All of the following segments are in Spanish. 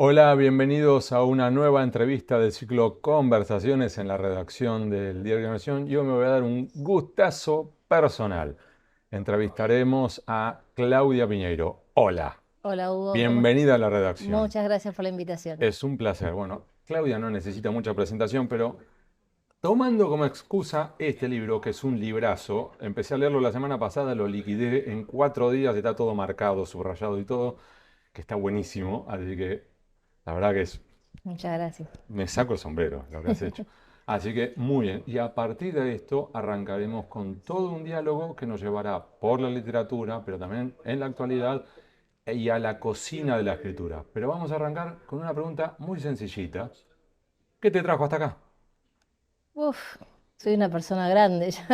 Hola, bienvenidos a una nueva entrevista del ciclo Conversaciones en la redacción del Diario de la Nación. Yo me voy a dar un gustazo personal. Entrevistaremos a Claudia Piñeiro. Hola, Hola Hugo, bienvenida a la redacción. muchas gracias por la invitación. Es un placer. Bueno, Claudia no necesita mucha presentación, pero tomando como excusa este libro, que es un librazo, empecé a leerlo la semana pasada, lo liquidé en 4 días, está todo marcado, subrayado y todo, que está buenísimo, así que la verdad que Muchas gracias. me saco el sombrero lo que has hecho. Así que muy bien. Y a partir de esto arrancaremos con todo un diálogo que nos llevará por la literatura, pero también en la actualidad y a la cocina de la escritura. Pero vamos a arrancar con una pregunta muy sencillita. ¿Qué te trajo hasta acá? Uf, soy una persona grande ya.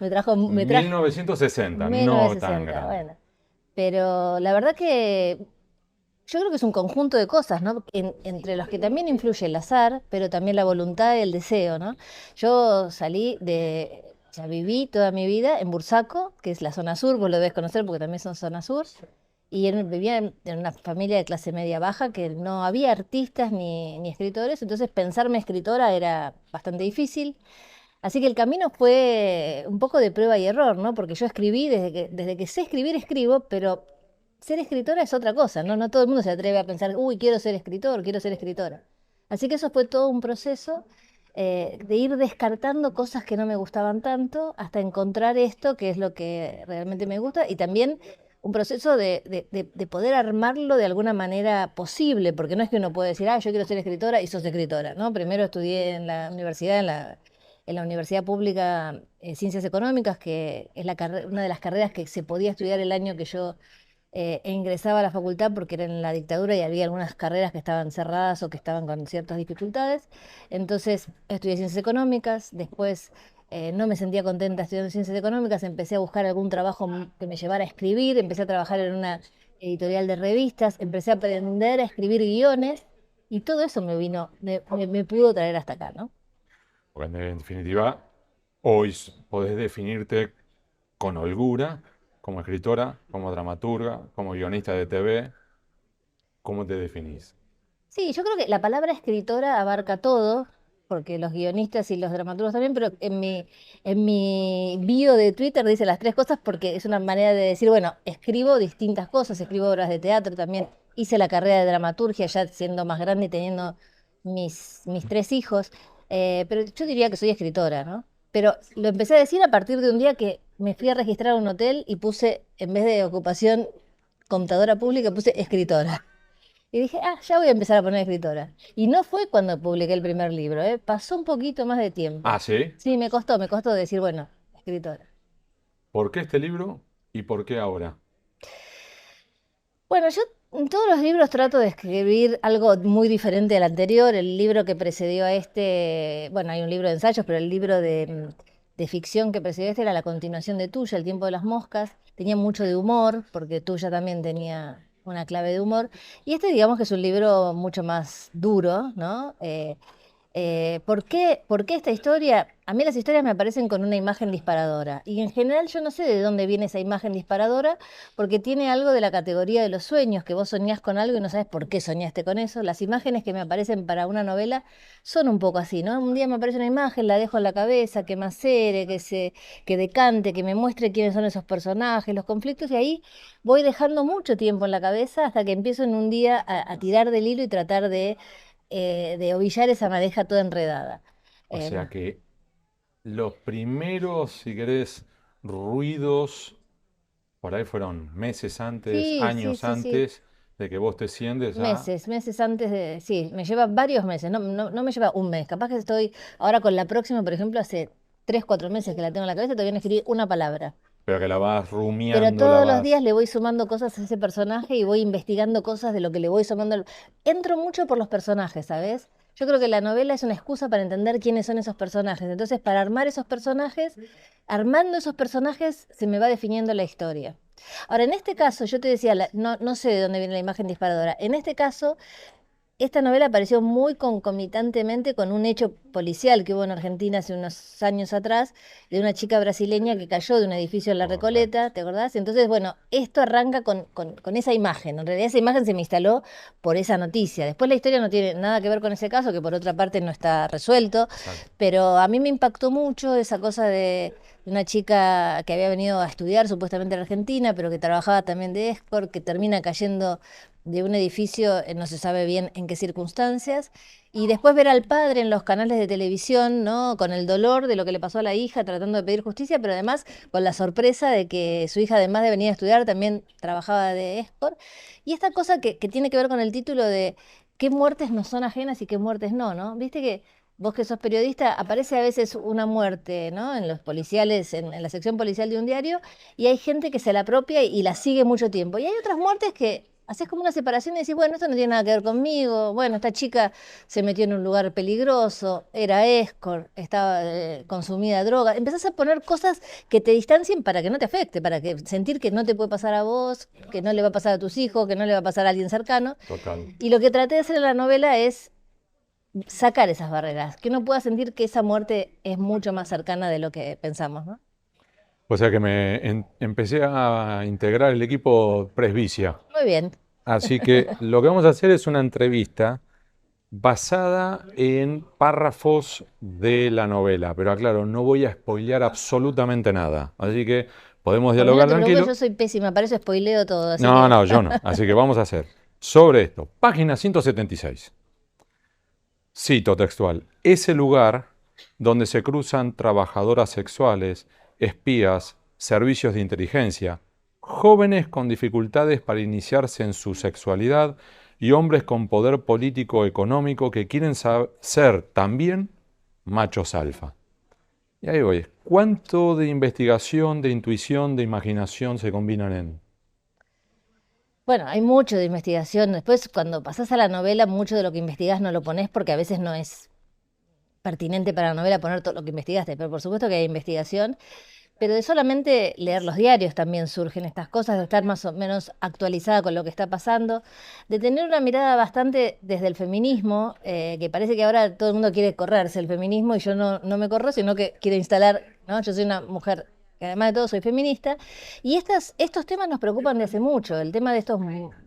Me trajo 1960, no tan 1960, grande. bueno. Pero la verdad que yo creo que es un conjunto de cosas, ¿no? Entre los que también influye el azar, pero también la voluntad y el deseo, ¿no? Yo ya viví toda mi vida en Bursaco, que es la zona sur, vos lo debes conocer porque también son zona sur. Y vivía en una familia de clase media baja que no había artistas ni escritores, entonces pensarme escritora era bastante difícil. Así que el camino fue un poco de prueba y error, ¿no? Porque yo escribí, desde que sé escribir, escribo, pero ser escritora es otra cosa, ¿no? No todo el mundo se atreve a pensar, uy, quiero ser escritor, quiero ser escritora. Así que eso fue todo un proceso de ir descartando cosas que no me gustaban tanto hasta encontrar esto que es lo que realmente me gusta y también un proceso de poder armarlo de alguna manera posible, porque no es que uno puede decir, ah, yo quiero ser escritora y sos escritora, ¿no? Primero estudié en la universidad, en la Universidad Pública Ciencias Económicas, que es una de las carreras que se podía estudiar el año que yo ingresaba a la facultad porque era en la dictadura y había algunas carreras que estaban cerradas o que estaban con ciertas dificultades. Entonces estudié ciencias económicas, después no me sentía contenta estudiando ciencias económicas, empecé a buscar algún trabajo que me llevara a escribir, empecé a trabajar en una editorial de revistas, empecé a aprender a escribir guiones y todo eso me pudo traer hasta acá, ¿no? Porque en definitiva, hoy podés definirte con holgura como escritora, como dramaturga, como guionista de TV. ¿Cómo te definís? Sí, yo creo que la palabra escritora abarca todo, porque los guionistas y los dramaturgos también, pero en mi bio de Twitter dice las tres cosas porque es una manera de decir, bueno, escribo distintas cosas, escribo obras de teatro también, hice la carrera de dramaturgia ya siendo más grande y teniendo mis tres hijos, pero yo diría que soy escritora, ¿no? Pero lo empecé a decir a partir de un día que me fui a registrar a un hotel y puse, en vez de ocupación contadora pública, puse escritora. Y dije, ah, ya voy a empezar a poner escritora. Y no fue cuando publiqué el primer libro, ¿eh? Pasó un poquito más de Ah, tiempo. sí. Sí, me costó decir, bueno, escritora. ¿Por qué este libro y por qué ahora? Bueno, yo en todos los libros trato de escribir algo muy diferente al anterior. El libro que precedió a este, bueno, hay un libro de ensayos, pero el libro de ficción que precedió a este era la continuación de Tuya, El tiempo de las moscas. Tenía mucho de humor, porque Tuya también tenía una clave de humor. Y este, digamos que es un libro mucho más duro, ¿no? ¿Por qué esta historia? A mí las historias me aparecen con una imagen disparadora. Y en general yo no sé de dónde viene esa imagen disparadora, porque tiene algo de la categoría de los sueños, que vos soñás con algo y no sabes por qué soñaste con eso. Las imágenes que me aparecen para una novela son un poco así, ¿no? Un día me aparece una imagen, la dejo en la cabeza, que macere, que decante, que me muestre quiénes son esos personajes, los conflictos, y ahí voy dejando mucho tiempo en la cabeza hasta que empiezo en un día a tirar del hilo y tratar de ovillar esa madeja toda enredada. O Eh, sea que los primeros, si querés, ruidos, por ahí fueron meses antes, sí, sí, años sí, sí. antes de que vos te sientes a... Meses antes de. Sí, me lleva varios meses, no me lleva un mes. Capaz que estoy ahora con la próxima, por ejemplo, hace 3, 4 meses que la tengo en la cabeza, todavía no escribí una palabra. Pero que la vas Pero rumiando, la todos los días vas... le voy sumando cosas a ese personaje y voy investigando cosas de lo que le voy sumando. Entro mucho por los personajes, ¿sabes? Yo creo que la novela es una excusa para entender quiénes son esos personajes. Entonces, para armar esos personajes, armando esos personajes, se me va definiendo la historia. Ahora, en este caso, yo te decía, no sé de dónde viene la imagen disparadora. En este caso, esta novela apareció muy concomitantemente con un hecho policial que hubo en Argentina hace unos años atrás, de una chica brasileña que cayó de un edificio en La Correcto. Recoleta, ¿te acordás? Entonces, bueno, esto arranca con esa imagen. En realidad esa imagen se me instaló por esa noticia. Después la historia no tiene nada que ver con ese caso, que por otra parte no está resuelto, Exacto. pero a mí me impactó mucho esa cosa de una chica que había venido a estudiar supuestamente en Argentina, pero que trabajaba también de escort, que termina cayendo de un edificio, no se sabe bien en qué circunstancias, y después ver al padre en los canales de televisión, ¿no? Con el dolor de lo que le pasó a la hija, tratando de pedir justicia, pero además con la sorpresa de que su hija, además de venir a estudiar, también trabajaba de escort. Y esta cosa que tiene que ver con el título de qué muertes nos son ajenas y qué muertes no, ¿no? Viste que vos que sos periodista, aparece a veces una muerte, ¿no? En los policiales, en la sección policial de un diario, y hay gente que se la apropia y la sigue mucho tiempo. Y hay otras muertes que haces como una separación y decís, bueno, esto no tiene nada que ver conmigo, bueno, esta chica se metió en un lugar peligroso, era escort, estaba consumida droga. Empezás a poner cosas que te distancien para que no te afecte, para que sentir que no te puede pasar a vos, que no le va a pasar a tus hijos, que no le va a pasar a alguien cercano. Total. Y lo que traté de hacer en la novela es sacar esas barreras, que uno pueda sentir que esa muerte es mucho más cercana de lo que pensamos, ¿no? O sea que empecé a integrar el equipo Presbicia. Muy bien. Así que lo que vamos a hacer es una entrevista basada en párrafos de la novela. Pero aclaro, no voy a spoilear absolutamente nada. Así que podemos Por mí no dialogar te preocupes, tranquilo. yo soy pésima, para eso spoileo todo, así No, que no, yo no. Así que vamos a hacer sobre esto. Página 176. Cito textual. Ese lugar donde se cruzan trabajadoras sexuales, espías, servicios de inteligencia, jóvenes con dificultades para iniciarse en su sexualidad y hombres con poder político o económico que quieren ser también machos alfa. Y ahí voy. ¿Cuánto de investigación, de intuición, de imaginación se combinan en? bueno, hay mucho de investigación. Después, cuando pasás a la novela, mucho de lo que investigás no lo ponés porque a veces no es pertinente para la novela poner todo lo que investigaste, pero por supuesto que hay investigación. Pero de solamente leer los diarios también surgen estas cosas, de estar más o menos actualizada con lo que está pasando, de tener una mirada bastante desde el feminismo, que parece que ahora todo el mundo quiere correrse el feminismo y yo no me corro, sino que quiero instalar, ¿no? Yo soy una mujer que además de todo soy feminista, y estos temas nos preocupan de hace mucho. El tema de estos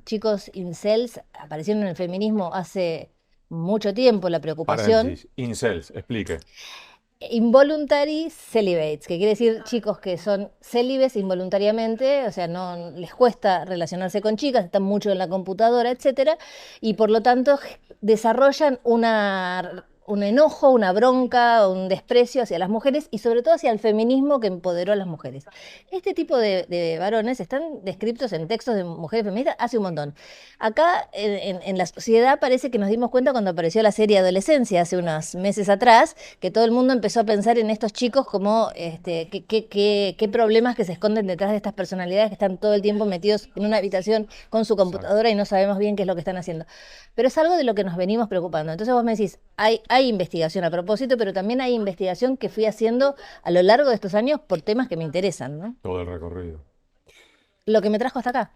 chicos incels aparecieron en el feminismo hace mucho tiempo, la preocupación. Paréntesis. Incels, explique. Involuntary celibates, que quiere decir chicos que son célibes involuntariamente, o sea, no les cuesta relacionarse con chicas, están mucho en la computadora, etcétera, y por lo tanto desarrollan un enojo, una bronca, un desprecio hacia las mujeres y sobre todo hacia el feminismo que empoderó a las mujeres. Este tipo de varones están descritos en textos de mujeres feministas hace un montón. Acá en la sociedad parece que nos dimos cuenta cuando apareció la serie Adolescencia hace unos meses atrás, que todo el mundo empezó a pensar en estos chicos como qué problemas que se esconden detrás de estas personalidades que están todo el tiempo metidos en una habitación con su Exacto. computadora y no sabemos bien qué es lo que están haciendo. Pero es algo de lo que nos venimos preocupando. Entonces vos me decís, hay investigación a propósito, pero también hay investigación que fui haciendo a lo largo de estos años por temas que me interesan, ¿no? Todo el recorrido. Lo que me trajo hasta acá.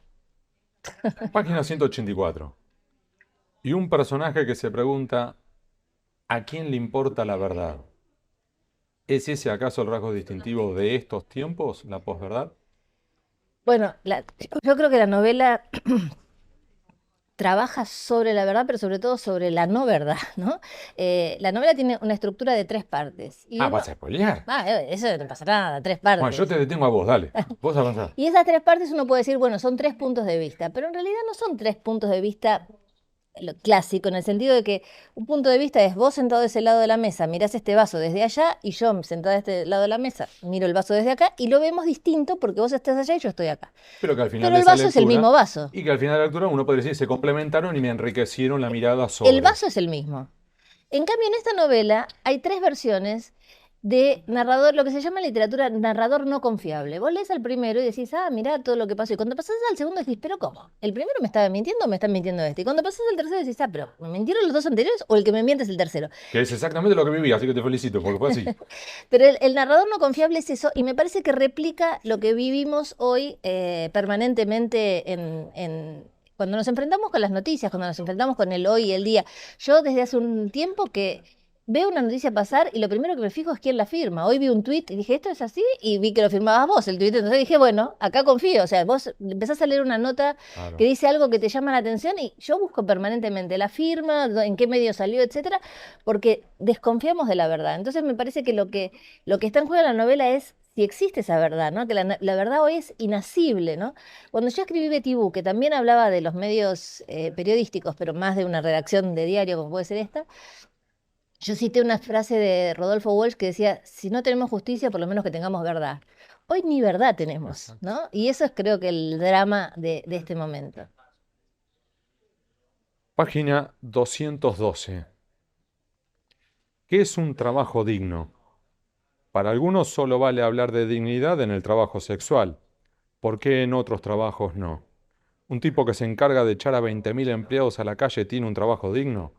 Página 184. Y un personaje que se pregunta, ¿a quién le importa la verdad? ¿Es ese acaso el rasgo distintivo de estos tiempos, la posverdad? Bueno, yo creo que la novela trabaja sobre la verdad, pero sobre todo sobre la no verdad, ¿no? La novela tiene una estructura de tres partes. Y Ah, uno, vas a spoilear. eso no pasa nada, tres Bueno, yo partes. te detengo a vos, dale. Vos avanzá. Y esas tres partes uno puede decir, bueno, son tres puntos de vista, pero en realidad no son tres puntos de vista lo clásico, en el sentido de que un punto de vista es vos sentado de ese lado de la mesa, mirás este vaso desde allá y yo sentada de este lado de la mesa, miro el vaso desde acá y lo vemos distinto porque vos estás allá y yo estoy acá. Pero que al final Pero de el esa vaso es el lectura, mismo vaso. y que al final de la lectura uno puede decir, se complementaron y me enriquecieron la mirada El sobre. vaso es el mismo. En cambio, en esta novela hay tres versiones de narrador, lo que se llama en literatura narrador no confiable. Vos lees al primero y decís, ah, mirá todo lo que pasó. Y cuando pasás al segundo decís, pero ¿cómo? ¿El primero me estaba mintiendo o me están mintiendo este? Y cuando pasás al tercero decís, ah, pero ¿me mintieron los dos anteriores o el que me miente es el tercero? Que es exactamente lo que viví, así que te felicito, porque fue así. Pero el narrador no confiable es eso y me parece que replica lo que vivimos hoy permanentemente cuando nos enfrentamos con las noticias, cuando nos enfrentamos con el hoy y el día. Yo desde hace un tiempo que veo una noticia pasar y lo primero que me fijo es quién la firma. Hoy vi un tuit y dije, ¿esto es así? Y vi que lo firmabas vos, el tuit. Entonces dije, bueno, acá confío. O sea, vos empezás a leer una nota que Claro. dice algo que te llama la atención y yo busco permanentemente la firma, en qué medio salió, etcétera, porque desconfiamos de la verdad. Entonces me parece que lo que está en juego en la novela es si existe esa verdad, ¿no? Que la verdad hoy es inasible, ¿no? Cuando yo escribí Betty Boo, que también hablaba de los medios periodísticos, pero más de una redacción de diario, como puede ser esta, yo cité una frase de Rodolfo Walsh que decía, si no tenemos justicia, por lo menos que tengamos verdad. Hoy ni verdad tenemos, Exacto. ¿no? Y eso es creo que el drama de este momento. Página 212. ¿Qué es un trabajo digno? Para algunos solo vale hablar de dignidad en el trabajo sexual. ¿Por qué en otros trabajos no? ¿Un tipo que se encarga de echar a 20.000 empleados a la calle tiene un trabajo digno?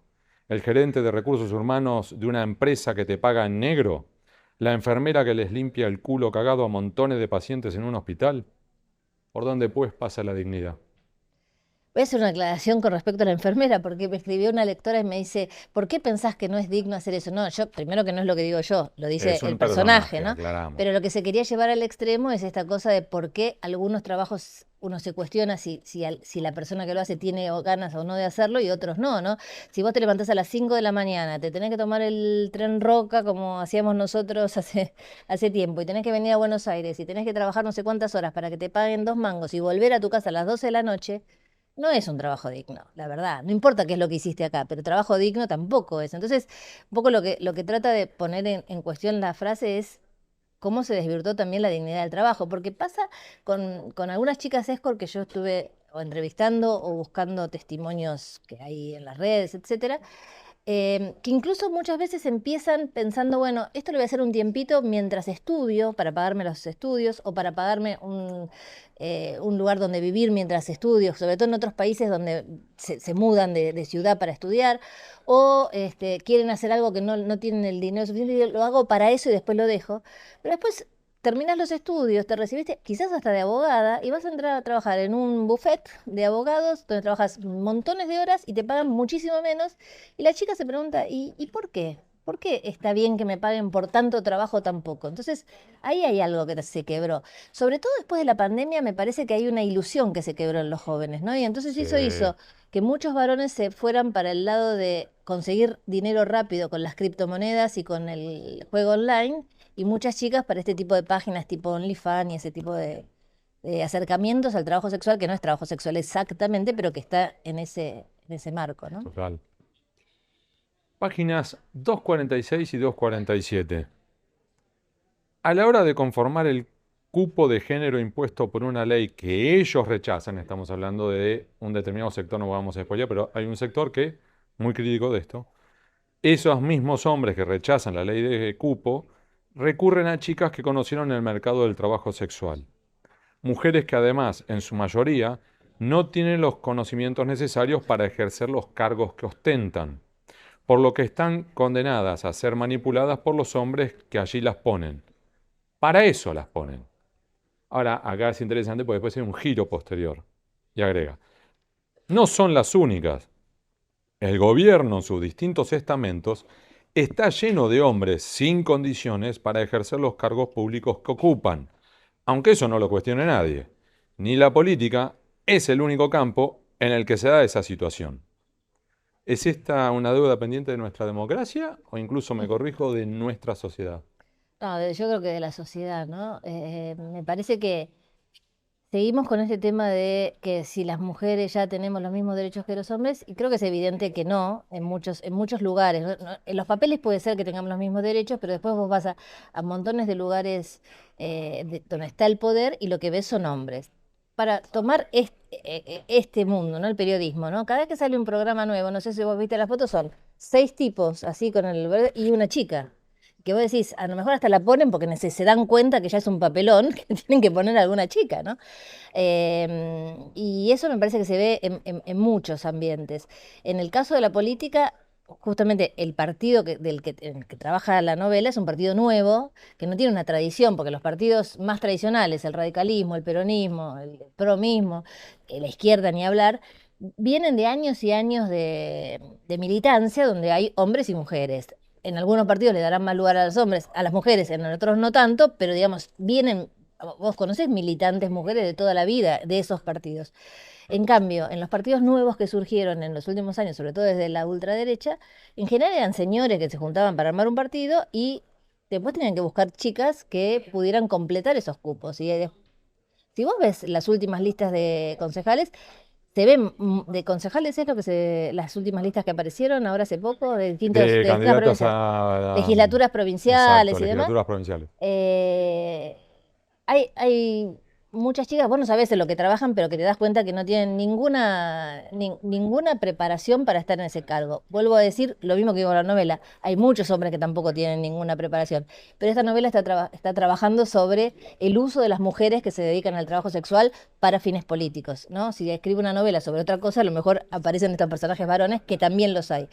¿El gerente de recursos humanos de una empresa que te paga en negro? ¿La enfermera que les limpia el culo cagado a montones de pacientes en un hospital? ¿Por dónde pues pasa la dignidad? Voy a hacer una aclaración con respecto a la enfermera, porque me escribió una lectora y me dice, ¿por qué pensás que no es digno hacer eso? No, yo, primero que no es lo que digo yo, lo dice Es el un personaje, personaje, ¿no? aclaramos. Pero lo que se quería llevar al extremo es esta cosa de por qué algunos trabajos uno se cuestiona si la persona que lo hace tiene ganas o no de hacerlo y otros no, ¿no? Si vos te levantás a las 5 de la mañana, te tenés que tomar el tren Roca como hacíamos nosotros hace tiempo y tenés que venir a Buenos Aires y tenés que trabajar no sé cuántas horas para que te paguen 2 mangos y volver a tu casa a las 12 de la noche. No es un trabajo digno, la verdad. No importa qué es lo que hiciste acá, pero trabajo digno tampoco es. Entonces, un poco lo que trata de poner en cuestión la frase es cómo se desvirtuó también la dignidad del trabajo. Porque pasa con algunas chicas escort que yo estuve o entrevistando o buscando testimonios que hay en las redes, etcétera, que incluso muchas veces empiezan pensando, bueno, esto lo voy a hacer un tiempito mientras estudio, para pagarme los estudios o para pagarme un lugar donde vivir mientras estudio, sobre todo en otros países donde se mudan de ciudad para estudiar, o quieren hacer algo que no tienen el dinero suficiente, y lo hago para eso y después lo dejo. Pero después terminas los estudios, te recibiste quizás hasta de abogada y vas a entrar a trabajar en un buffet de abogados donde trabajas montones de horas y te pagan muchísimo menos. Y la chica se pregunta, ¿y por qué? ¿Por qué está bien que me paguen por tanto trabajo tan poco? Entonces, ahí hay algo que se quebró. Sobre todo después de la pandemia, me parece que hay una ilusión que se quebró en los jóvenes, ¿no? Y entonces Sí, eso hizo que muchos varones se fueran para el lado de conseguir dinero rápido con las criptomonedas y con el juego online, y muchas chicas para este tipo de páginas tipo OnlyFans y ese tipo de acercamientos al trabajo sexual, que no es trabajo sexual exactamente, pero que está en ese marco, ¿no? total. Páginas 246 y 247. A la hora de conformar el cupo de género impuesto por una ley que ellos rechazan, estamos hablando de un determinado sector, no vamos a spoiler, pero hay un sector que, muy crítico de esto, esos mismos hombres que rechazan la ley de cupo recurren a chicas que conocieron el mercado del trabajo sexual. Mujeres que además, en su mayoría, no tienen los conocimientos necesarios para ejercer los cargos que ostentan, por lo que están condenadas a ser manipuladas por los hombres que allí las ponen. Para eso las ponen. Ahora, acá es interesante porque después hay un giro posterior. Y agrega, no son las únicas. El gobierno en sus distintos estamentos está lleno de hombres sin condiciones para ejercer los cargos públicos que ocupan, aunque eso no lo cuestione nadie. Ni la política es el único campo en el que se da esa situación. ¿Es esta una deuda pendiente de nuestra democracia o incluso, me corrijo, de nuestra sociedad? No, yo creo que de la sociedad, ¿no? Me parece que seguimos con este tema de que si las mujeres ya tenemos los mismos derechos que los hombres, y creo que es evidente que no, en muchos lugares, ¿no? En los papeles puede ser que tengamos los mismos derechos, pero después vos vas a montones de lugares donde está el poder y lo que ves son hombres. Para tomar este mundo, ¿no? El periodismo, ¿no? Cada vez que sale un programa nuevo, no sé si vos viste las fotos, son 6 tipos así con el verde y una chica. Que vos decís, a lo mejor hasta la ponen porque se dan cuenta que ya es un papelón, que tienen que poner a alguna chica, ¿no? Y eso me parece que se ve en muchos ambientes. En el caso de la política, justamente el partido en el que trabaja la novela es un partido nuevo, que no tiene una tradición, porque los partidos más tradicionales, el radicalismo, el peronismo, el promismo, la izquierda ni hablar, vienen de años y años de militancia donde hay hombres y mujeres. En algunos partidos le darán más lugar a los hombres, a las mujeres, en otros no tanto, pero digamos, vos conocés militantes mujeres de toda la vida de esos partidos. En cambio, en los partidos nuevos que surgieron en los últimos años, sobre todo desde la ultraderecha, en general eran señores que se juntaban para armar un partido y después tenían que buscar chicas que pudieran completar esos cupos. Si vos ves las últimas listas de concejales, se ven de concejales es lo que las últimas listas que aparecieron ahora hace poco De de distintas candidatas provincias, a, legislaturas exacto, provinciales y demás. legislaturas provinciales. eh, hay muchas chicas, vos no sabés en lo que trabajan, pero que te das cuenta que no tienen ninguna preparación para estar en ese cargo. Vuelvo a decir lo mismo que digo en la novela. Hay muchos hombres que tampoco tienen ninguna preparación. Pero esta novela está trabajando sobre el uso de las mujeres que se dedican al trabajo sexual para fines políticos, ¿no? Si escribe una novela sobre otra cosa, a lo mejor aparecen estos personajes varones, que también los hay.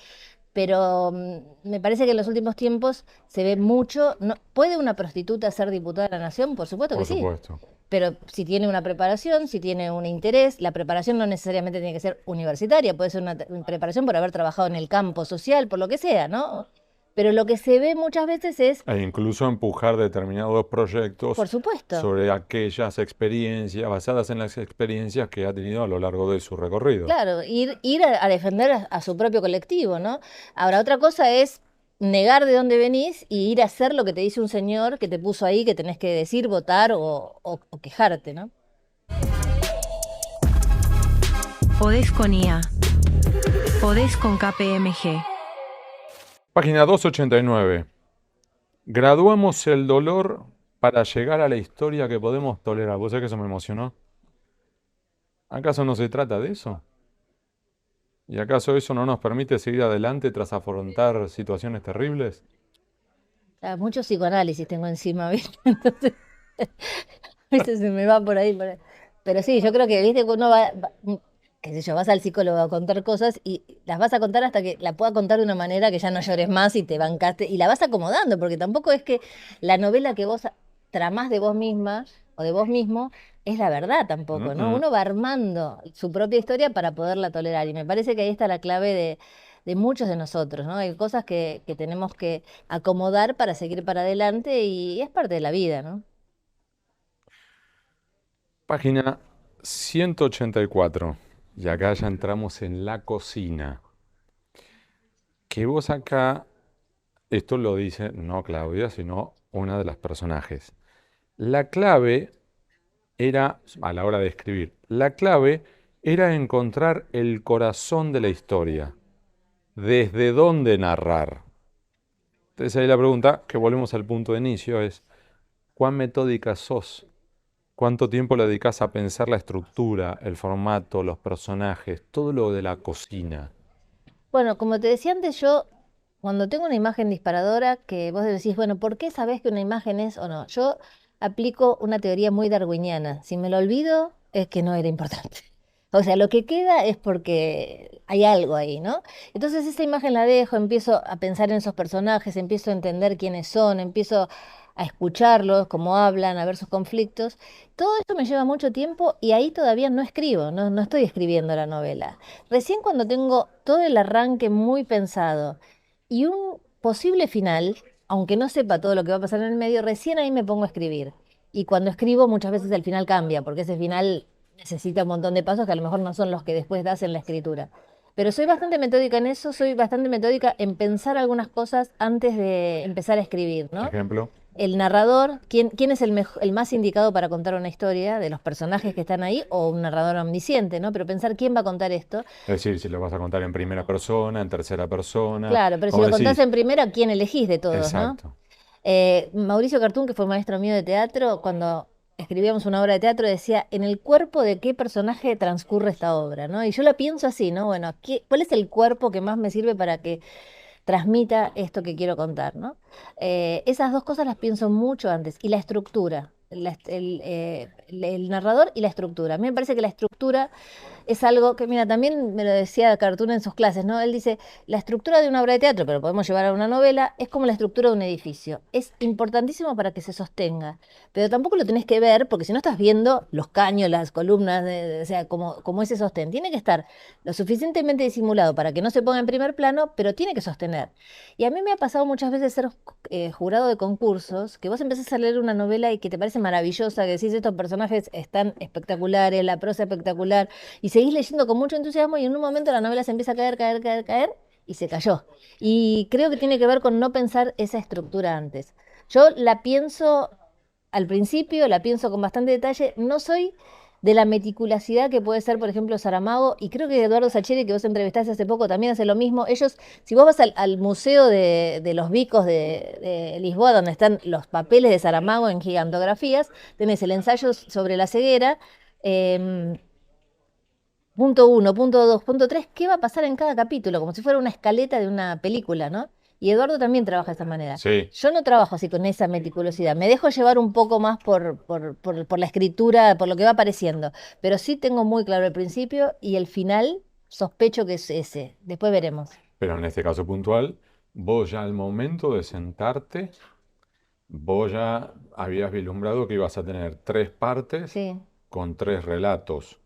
Pero me parece que en los últimos tiempos se ve mucho. ¿Puede una prostituta ser diputada de la Nación? Por supuesto que Por sí. supuesto. Pero si tiene una preparación, si tiene un interés, la preparación no necesariamente tiene que ser universitaria, puede ser una preparación por haber trabajado en el campo social, por lo que sea, ¿no? Pero lo que se ve muchas veces es, E incluso empujar determinados proyectos por supuesto, sobre aquellas experiencias, basadas en las experiencias que ha tenido a lo largo de su recorrido. claro, ir a defender a su propio colectivo, ¿no? Ahora, otra cosa es negar de dónde venís y ir a hacer lo que te dice un señor que te puso ahí, que tenés que decir, votar o quejarte, ¿no? Podés con IA. Podés con KPMG. Página 289. Graduamos el dolor para llegar a la historia que podemos tolerar. ¿Vos sabés que eso me emocionó? ¿Acaso no se trata de eso? ¿Y acaso eso no nos permite seguir adelante tras afrontar situaciones terribles? Mucho psicoanálisis tengo encima, ¿viste? Entonces, a veces se me va por ahí. Pero sí, yo creo que, viste, que uno qué sé yo, vas al psicólogo a contar cosas y las vas a contar hasta que la pueda contar de una manera que ya no llores más y te bancaste, y la vas acomodando, porque tampoco es que la novela que vos tramás de vos misma o de vos mismo es la verdad tampoco, ¿no? Mm-mm. Uno va armando su propia historia para poderla tolerar, y me parece que ahí está la clave de muchos de nosotros, ¿no? Hay cosas que tenemos que acomodar para seguir para adelante y es parte de la vida, ¿no? Página 184. Y acá ya entramos en la cocina. Que vos acá, esto lo dice no Claudia, sino una de las personajes. La clave era, a la hora de escribir, la clave era encontrar el corazón de la historia. ¿Desde dónde narrar? Entonces ahí la pregunta, que volvemos al punto de inicio, es ¿cuán metódica sos? ¿Cuánto tiempo le dedicas a pensar la estructura, el formato, los personajes, todo lo de la cocina? Bueno, como te decía antes, yo cuando tengo una imagen disparadora que vos decís, bueno, ¿por qué sabés que una imagen es o no? Yo aplico una teoría muy darwiniana. Si me lo olvido, es que no era importante. O sea, lo que queda es porque hay algo ahí, ¿no? Entonces esa imagen la dejo, empiezo a pensar en esos personajes, empiezo a entender quiénes son, empiezo a escucharlos, cómo hablan, a ver sus conflictos. Todo eso me lleva mucho tiempo y ahí todavía no escribo, no estoy escribiendo la novela. Recién cuando tengo todo el arranque muy pensado y un posible final, aunque no sepa todo lo que va a pasar en el medio, recién ahí me pongo a escribir. Y cuando escribo muchas veces el final cambia, porque ese final necesita un montón de pasos que a lo mejor no son los que después das en la escritura. Pero soy bastante metódica en eso, soy bastante metódica en pensar algunas cosas antes de empezar a escribir, ¿no? Ejemplo, El narrador, ¿quién es el más indicado para contar una historia de los personajes que están ahí? O un narrador omnisciente, ¿no? Pero pensar quién va a contar esto. es decir, si lo vas a contar en primera persona, en tercera persona, Claro, pero si como lo contás decís, en primera, ¿quién elegís de todos, no? exacto. Mauricio Cartún, que fue maestro mío de teatro, cuando escribíamos una obra de teatro, decía, ¿en el cuerpo de qué personaje transcurre esta obra, ¿no? Y yo la pienso así, ¿no? Bueno, ¿cuál es el cuerpo que más me sirve para que transmita esto que quiero contar, ¿no? Esas dos cosas las pienso mucho antes. Y la estructura. el narrador y la estructura. A mí me parece que la estructura es algo que, mira, también me lo decía Cartoon en sus clases, ¿no? Él dice, la estructura de una obra de teatro, pero podemos llevar a una novela, es como la estructura de un edificio. Es importantísimo para que se sostenga, pero tampoco lo tenés que ver, porque si no estás viendo los caños, las columnas, o sea, como ese sostén. Tiene que estar lo suficientemente disimulado para que no se ponga en primer plano, pero tiene que sostener. Y a mí me ha pasado muchas veces ser jurado de concursos, que vos empezás a leer una novela y que te parece maravillosa, que decís, estos personajes están espectaculares, la prosa espectacular, y seguís leyendo con mucho entusiasmo y en un momento la novela se empieza a caer, caer, caer, caer y se cayó. Y creo que tiene que ver con no pensar esa estructura antes. Yo la pienso al principio, la pienso con bastante detalle, no soy de la meticulosidad que puede ser, por ejemplo, Saramago, y creo que Eduardo Sacheri, que vos entrevistaste hace poco, también hace lo mismo. Ellos, si vos vas al museo de los Vicos de Lisboa, donde están los papeles de Saramago en gigantografías, tenés el ensayo sobre la ceguera, punto uno, punto dos, punto tres, ¿qué va a pasar en cada capítulo? Como si fuera una escaleta de una película, ¿no? Y Eduardo también trabaja de esta manera. Sí, Yo no trabajo así con esa meticulosidad. Me dejo llevar un poco más por la escritura, por lo que va apareciendo. Pero sí tengo muy claro el principio y el final, sospecho que es ese. Después veremos. pero en este caso puntual, vos ya al momento de sentarte, vos ya habías vislumbrado que ibas a tener tres partes Sí, con tres relatos.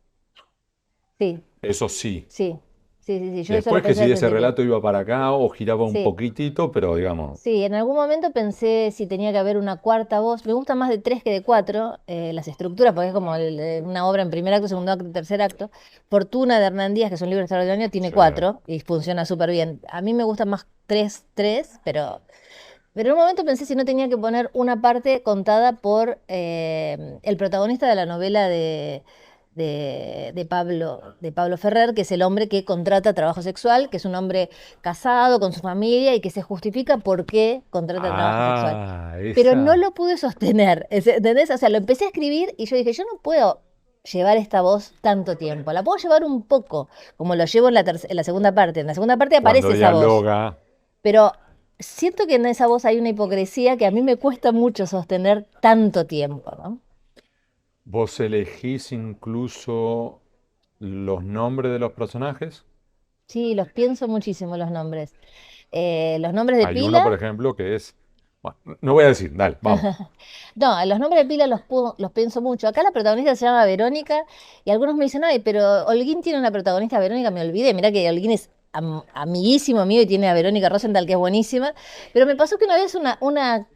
sí, Eso sí. sí. Sí, sí, sí. Yo eso lo Después que pensé al si ese principio. relato iba para acá o giraba un Sí. poquitito, pero digamos, Sí, en algún momento pensé si tenía que haber una cuarta voz. Me gusta más de tres que de cuatro, las estructuras, porque es como una obra en primer acto, segundo acto, tercer acto. Fortuna de Hernán Díaz, que es un libro extraordinario, tiene sí. cuatro y funciona súper bien. A mí me gusta más tres, pero en un momento pensé si no tenía que poner una parte contada por el protagonista de la novela de Pablo Ferrer, que es el hombre que contrata trabajo sexual, que es un hombre casado con su familia y que se justifica por qué contrata trabajo sexual. Ah, Pero no esa. lo pude sostener, ¿entendés? O sea, lo empecé a escribir y yo dije, yo no puedo llevar esta voz tanto tiempo. La puedo llevar un poco, como lo llevo en la segunda parte. En la segunda parte Cuando aparece esa voz. dialoga, Pero siento que en esa voz hay una hipocresía que a mí me cuesta mucho sostener tanto tiempo, ¿no? vos elegís incluso los nombres de los personajes. Sí, los pienso muchísimo los nombres. Los nombres de Hay uno, pila, por ejemplo, que es. Bueno, no voy a decir, dale, vamos. no, los nombres de pila los pienso mucho. Acá la protagonista se llama Verónica y algunos me dicen, ay, pero Holguín tiene una protagonista, Verónica, me olvidé. Mirá que Holguín es amiguísimo mío y tiene a Verónica Rosenthal, que es buenísima. Pero me pasó que una vez una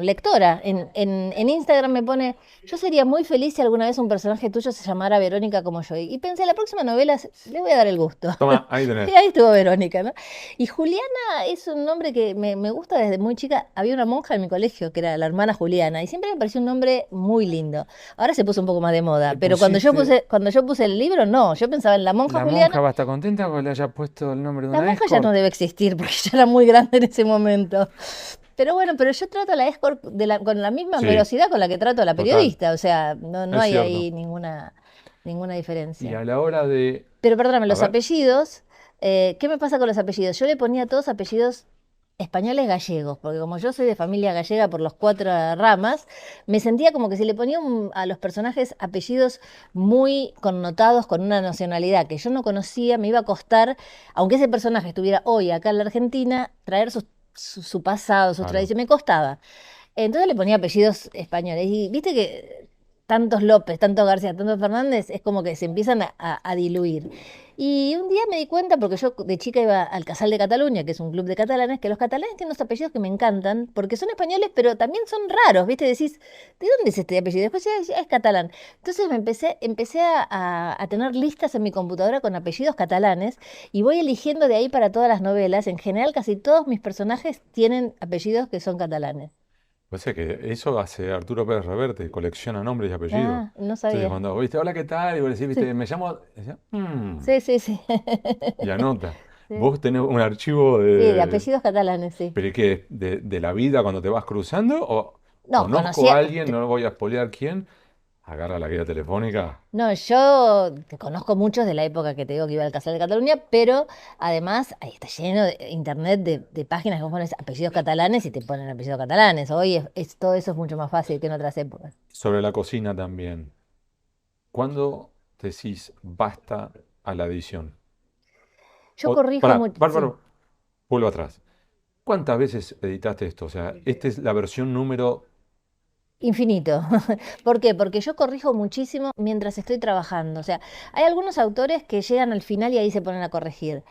lectora en Instagram me pone, yo sería muy feliz si alguna vez un personaje tuyo se llamara Verónica como yo. Y pensé, la próxima novela le voy a dar el gusto. Toma, ahí Y tenés. ahí estuvo Verónica, ¿no? Y Juliana es un nombre que me gusta desde muy chica. Había una monja en mi colegio que era la hermana Juliana y siempre me pareció un nombre muy lindo. Ahora se puso un poco más de moda, Le pero pusiste. cuando yo puse el libro, no, yo pensaba en la monja La Juliana. monja va a estar contenta porque le haya puesto el nombre de La una monja ya no escort. debe existir porque ya era muy grande en ese momento. Pero bueno, pero yo trato a la escort con la misma Sí, melosidad con la que trato a la total, periodista, o sea, no es hay cierto. ahí ninguna Y diferencia. a la hora de. Pero perdóname, A los ver, apellidos, ¿qué me pasa con los apellidos? Yo le ponía todos apellidos españoles gallegos, porque como yo soy de familia gallega por los cuatro ramas, me sentía como que si le ponía a los personajes apellidos muy connotados con una nacionalidad que yo no conocía, me iba a costar, aunque ese personaje estuviera hoy acá en la Argentina, traer su pasado, sus claro. tradiciones, me costaba. Entonces le ponía apellidos españoles. Y viste que tantos López, tantos García, tantos Fernández, es como que se empiezan a diluir. Y un día me di cuenta, porque yo de chica iba al Casal de Cataluña, que es un club de catalanes, que los catalanes tienen unos apellidos que me encantan, porque son españoles, pero también son raros, ¿viste? Decís, ¿de dónde es este apellido? Después ya es catalán. Entonces empecé a tener listas en mi computadora con apellidos catalanes y voy eligiendo de ahí para todas las novelas. En general, casi todos mis personajes tienen apellidos que son catalanes. Pues es que eso hace Arturo Pérez Reverte, colecciona nombres y apellidos. Ah, no Entonces sabía. cuando, viste, hola, ¿qué tal? Y vos decís, Sí, viste, me llamo. Decía, sí, sí, sí. y anota. Sí, Vos tenés un archivo sí, de de. apellidos catalanes, sí. ¿Pero qué? ¿De la vida cuando te vas cruzando? ¿O No, conozco a conocía, alguien, no lo voy a spoilear quién? Agarra la guía telefónica. No, yo te conozco muchos de la época que te digo que iba al Casal de Cataluña, pero además ahí está lleno de internet de páginas que vos pones apellidos catalanes y te ponen apellidos catalanes. Hoy todo eso es mucho más fácil que en otras épocas. Sobre la cocina también. ¿Cuándo decís basta a la edición? Yo corrijo Pará, mucho, Bárbaro, sí. vuelvo atrás. ¿Cuántas veces editaste esto? O sea, esta es la versión número... Infinito. ¿Por qué? Porque yo corrijo muchísimo mientras estoy trabajando. O sea, hay algunos autores que llegan al final y ahí se ponen a corregir.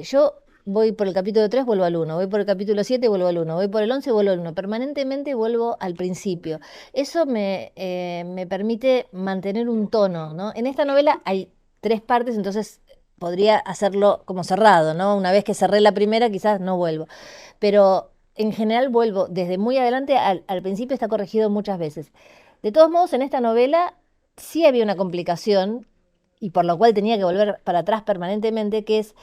Yo voy por el capítulo 3, vuelvo al uno. Voy por el capítulo 7, vuelvo al uno. Voy por el 11, vuelvo al uno. Permanentemente vuelvo al principio. Eso me permite mantener un tono, ¿no? En esta novela hay 3 partes, entonces podría hacerlo como cerrado, ¿no? Una vez que cerré la primera, quizás no vuelvo. Pero en general vuelvo desde muy adelante al principio, está corregido muchas veces. De todos modos, en esta novela sí había una complicación y por lo cual tenía que volver para atrás permanentemente, que es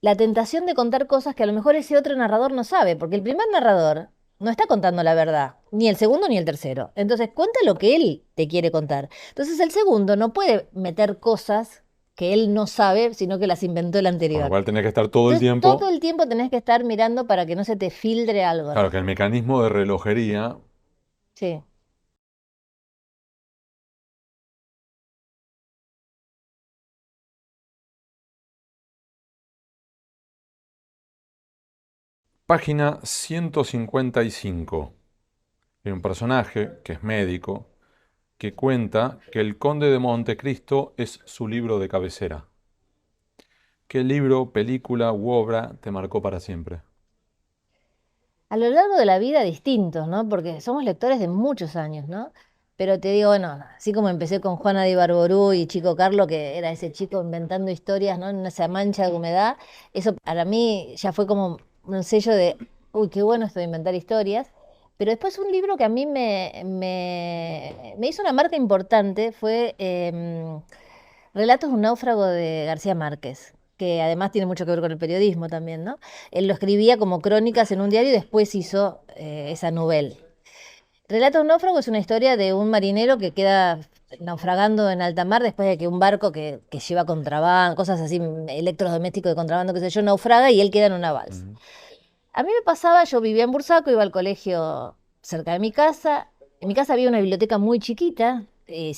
la tentación de contar cosas que a lo mejor ese otro narrador no sabe, porque el primer narrador no está contando la verdad, ni el segundo ni el tercero. Entonces cuenta lo que él te quiere contar. Entonces el segundo no puede meter cosas que él no sabe, sino que las inventó el Con lo anterior. cual tenés que estar todo el Entonces todo tiempo... el tiempo tenés que estar mirando para que no se te filtre algo, Claro, ¿no? que el mecanismo de relojería... Sí. Página 155. Hay un personaje que es médico que cuenta que El Conde de Montecristo es su libro de cabecera. ¿Qué libro, película u obra te marcó para siempre? A lo largo de la vida distintos, ¿no? Porque somos lectores de muchos años, ¿no? Pero te digo, bueno, así como empecé con Juana de Ibarború y Chico Carlo, que era ese chico inventando historias, ¿no? En esa mancha de humedad, eso para mí ya fue como un sello de, uy, qué bueno esto de inventar historias. Pero después un libro que a mí me hizo una marca importante fue Relatos de un náufrago de García Márquez, que además tiene mucho que ver con el periodismo también, ¿no? Él lo escribía como crónicas en un diario y después hizo esa novela. Relatos de un náufrago es una historia de un marinero que queda naufragando en alta mar después de que un barco que lleva contrabando, cosas así, electrodomésticos de contrabando, qué sé yo, naufraga y él queda en una balsa. Ujú. A mí me pasaba, yo vivía en Bursaco, iba al colegio cerca de mi casa. En mi casa había una biblioteca muy chiquita. En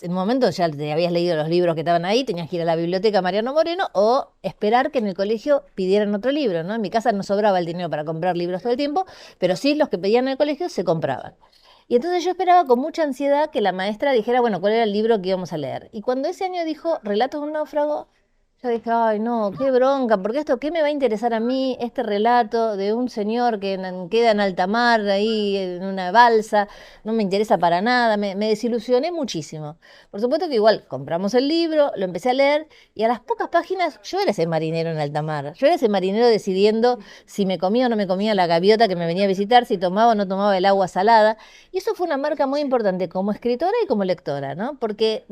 un momento ya te habías leído los libros que estaban ahí, tenías que ir a la biblioteca Mariano Moreno o esperar que en el colegio pidieran otro libro, ¿no? En mi casa no sobraba el dinero para comprar libros todo el tiempo, pero sí los que pedían en el colegio se compraban. Y entonces yo esperaba con mucha ansiedad que la maestra dijera, bueno, cuál era el libro que íbamos a leer. Y cuando ese año dijo Relatos de un náufrago, yo dije, ay, no, qué bronca, porque esto, ¿qué me va a interesar a mí? Este relato de un señor que queda en alta mar, ahí en una balsa, no me interesa para nada, me desilusioné muchísimo. Por supuesto que igual compramos el libro, lo empecé a leer y a las pocas páginas yo era ese marinero en alta mar. Yo era ese marinero decidiendo si me comía o no me comía la gaviota que me venía a visitar, si tomaba o no tomaba el agua salada. Y eso fue una marca muy importante como escritora y como lectora, ¿no? Porque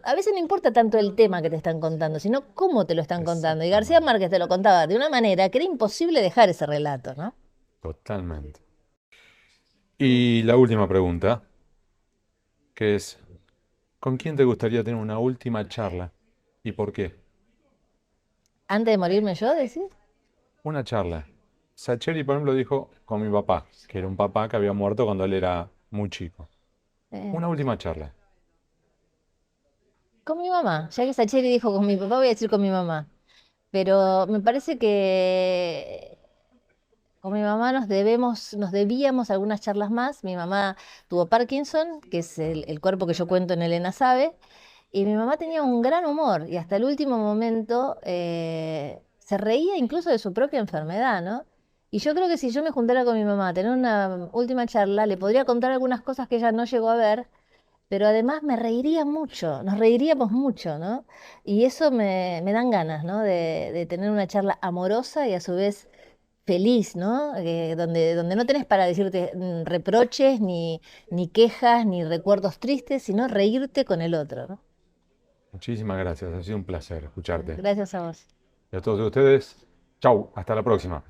a veces no importa tanto el tema que te están contando, sino cómo te lo están contando. Y García Exactamente. Márquez te lo contaba de una manera que era imposible dejar ese relato, ¿no? Totalmente. Y la última pregunta, que es, ¿con quién te gustaría tener una última charla? ¿Y por qué? Antes de morirme yo, decís. Una charla. Sacheri, por ejemplo, dijo con mi papá, que era un papá que había muerto cuando él era muy chico. Eh, Una última charla. con mi mamá. Ya que Sacheri dijo con mi papá, voy a decir con mi mamá. Pero me parece que con mi mamá nos debíamos algunas charlas más. Mi mamá tuvo Parkinson, que es el cuerpo que yo cuento en Elena Sabe, y mi mamá tenía un gran humor y hasta el último momento se reía incluso de su propia enfermedad, ¿no? Y yo creo que si yo me juntara con mi mamá a tener una última charla, le podría contar algunas cosas que ella no llegó a ver, pero además me reiría mucho, nos reiríamos mucho, ¿no? Y eso me dan ganas, ¿no? De tener una charla amorosa y a su vez feliz, ¿no? Donde no tenés para decirte reproches, ni quejas, ni recuerdos tristes, sino reírte con el otro, ¿no? Muchísimas gracias, ha sido un placer escucharte. Gracias a vos. Y a todos ustedes, chau, hasta la próxima.